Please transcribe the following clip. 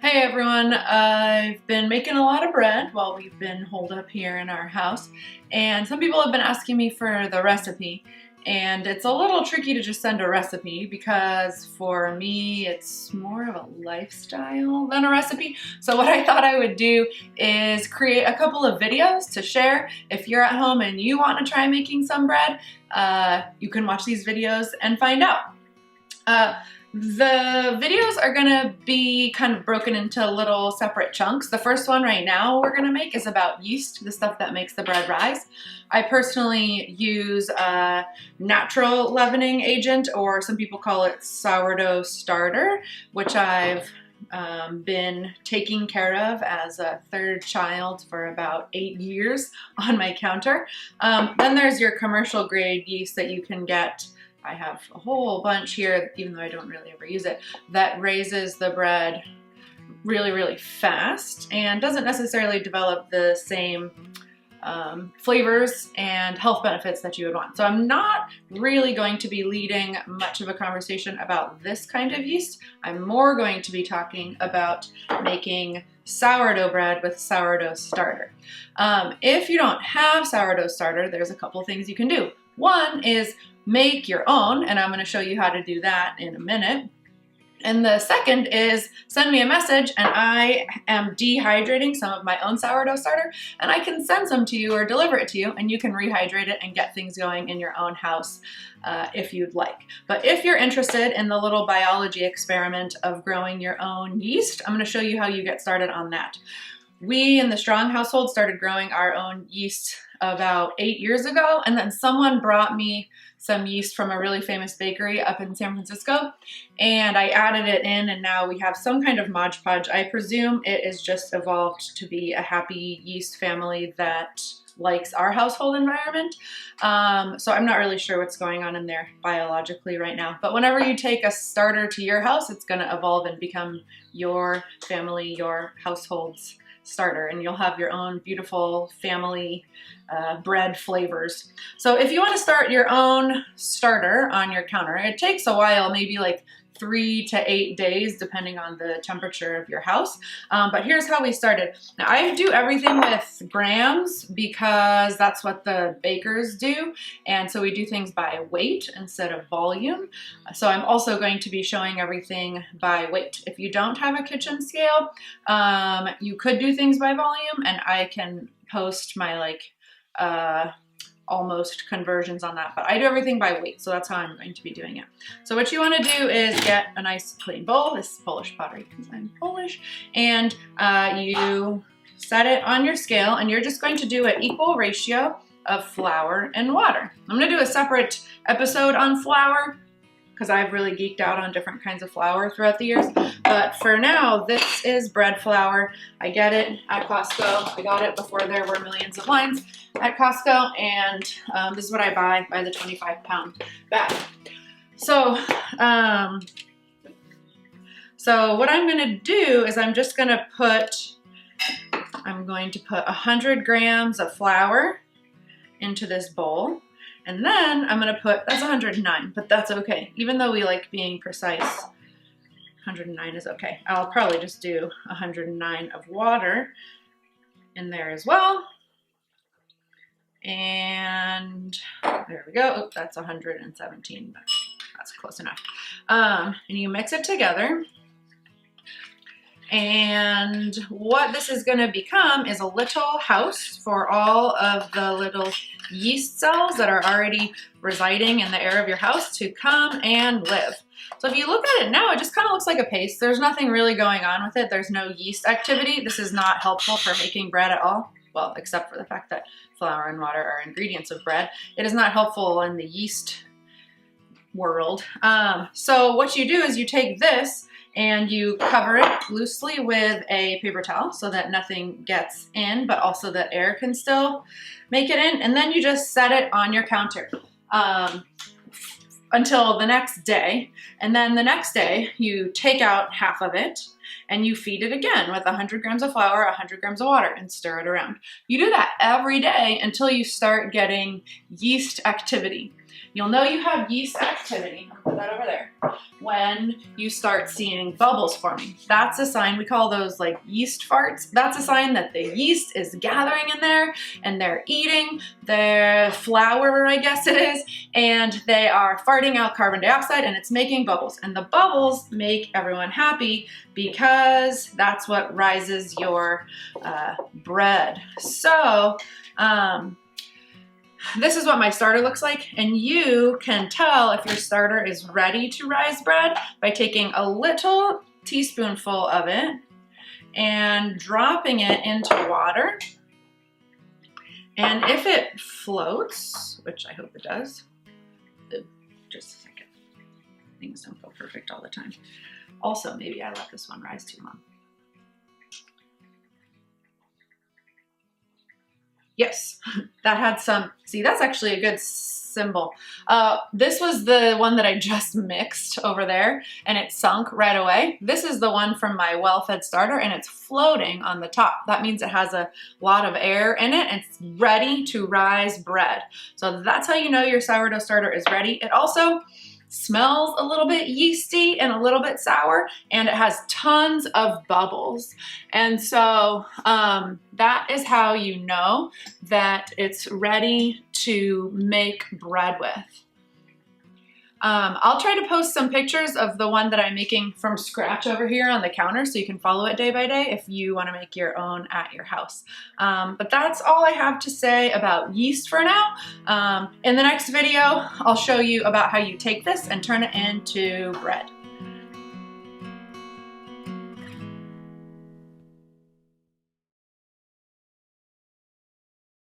Hey everyone, I've been making a lot of bread while we've been holed up here in our house, and some people have been asking me for the recipe, and it's a little tricky to just send a recipe because for me it's more of a lifestyle than a recipe. So what I thought I would do is create a couple of videos to share. If you're at home and you want to try making some bread, you can watch these videos and find out. The videos are gonna be kind of broken into little separate chunks. The first one right now we're gonna make is about yeast, the stuff that makes the bread rise. I personally use a natural leavening agent, or some people call it sourdough starter, which I've been taking care of as a third child for about 8 years on my counter. Then there's your commercial grade yeast that you can get. I have a whole bunch here, even though I don't really ever use it, that raises the bread really, really fast and doesn't necessarily develop the same flavors and health benefits that you would want. So I'm not really going to be leading much of a conversation about this kind of yeast. I'm more going to be talking about making sourdough bread with sourdough starter. If you don't have sourdough starter, there's a couple things you can do. One is make your own, and I'm going to show you how to do that in a minute. And the second is send me a message, and I am dehydrating some of my own sourdough starter, and I can send some to you or deliver it to you, and you can rehydrate it and get things going in your own house if you'd like. But if you're interested in the little biology experiment of growing your own yeast, I'm going to show you how you get started on that. We in the Strong household started growing our own yeast about 8 years ago, and then someone brought me some yeast from a really famous bakery up in San Francisco, and I added it in, and now we have some kind of Mod Podge. I presume it is just evolved to be a happy yeast family that likes our household environment. So I'm not really sure what's going on in there biologically right now, but whenever you take a starter to your house, it's going to evolve and become your family, your household's starter, and you'll have your own beautiful family bread flavors. So if you want to start your own starter on your counter, it takes a while, maybe like 3 to 8 days, depending on the temperature of your house. But here's how we started. Now I do everything with grams because that's what the bakers do. And so we do things by weight instead of volume. So I'm also going to be showing everything by weight. If you don't have a kitchen scale, you could do things by volume, and I can post my almost conversions on that, but I do everything by weight, so that's how I'm going to be doing it. So what you want to do is get a nice clean bowl. This is Polish pottery because I'm Polish, and you set it on your scale, and you're just going to do an equal ratio of flour and water. I'm going to do a separate episode on flour because I've really geeked out on different kinds of flour throughout the years. But for now, this is bread flour. I get it at Costco. I got it before there were millions of lines at Costco, and this is what I buy the 25-pound bag. So, so what I'm gonna do is I'm going to put 100 grams of flour into this bowl. And then I'm going to put, that's 109, but that's okay. Even though we like being precise, 109 is okay. I'll probably just do 109 of water in there as well. And there we go. Oh, that's 117, but that's close enough. And you mix it together. And what this is going to become is a little house for all of the little yeast cells that are already residing in the air of your house to come and live. So if you look at it now, it just kind of looks like a paste. There's nothing really going on with it. There's no yeast activity. This is not helpful for making bread at all. Well, except for the fact that flour and water are ingredients of bread. It is not helpful in the yeast world. So what you do is you take this and you cover it loosely with a paper towel so that nothing gets in, but also that air can still make it in. And then you just set it on your counter until the next day. And then the next day you take out half of it and you feed it again with 100 grams of flour, 100 grams of water, and stir it around. You do that every day until you start getting yeast activity. You'll know you have yeast activity, I'll put that over there, when you start seeing bubbles forming. That's a sign, we call those like yeast farts. That's a sign that the yeast is gathering in there and they're eating their flour, I guess it is, and they are farting out carbon dioxide and it's making bubbles. And the bubbles make everyone happy because that's what rises your bread. So, this is what my starter looks like, and you can tell if your starter is ready to rise bread by taking a little teaspoonful of it and dropping it into water. And if it floats, which I hope it does, just a second, things don't go perfect all the time. Also, maybe I let this one rise too long. Yes, that had some, see, that's actually a good symbol. This was the one that I just mixed over there and it sunk right away. This is the one from my well-fed starter and it's floating on the top. That means it has a lot of air in it and it's ready to rise bread. So that's how you know your sourdough starter is ready. It also smells a little bit yeasty and a little bit sour, and it has tons of bubbles. And so that is how you know that it's ready to make bread with. I'll try to post some pictures of the one that I'm making from scratch over here on the counter so you can follow it day by day if you want to make your own at your house. But that's all I have to say about yeast for now. In the next video, I'll show you about how you take this and turn it into bread.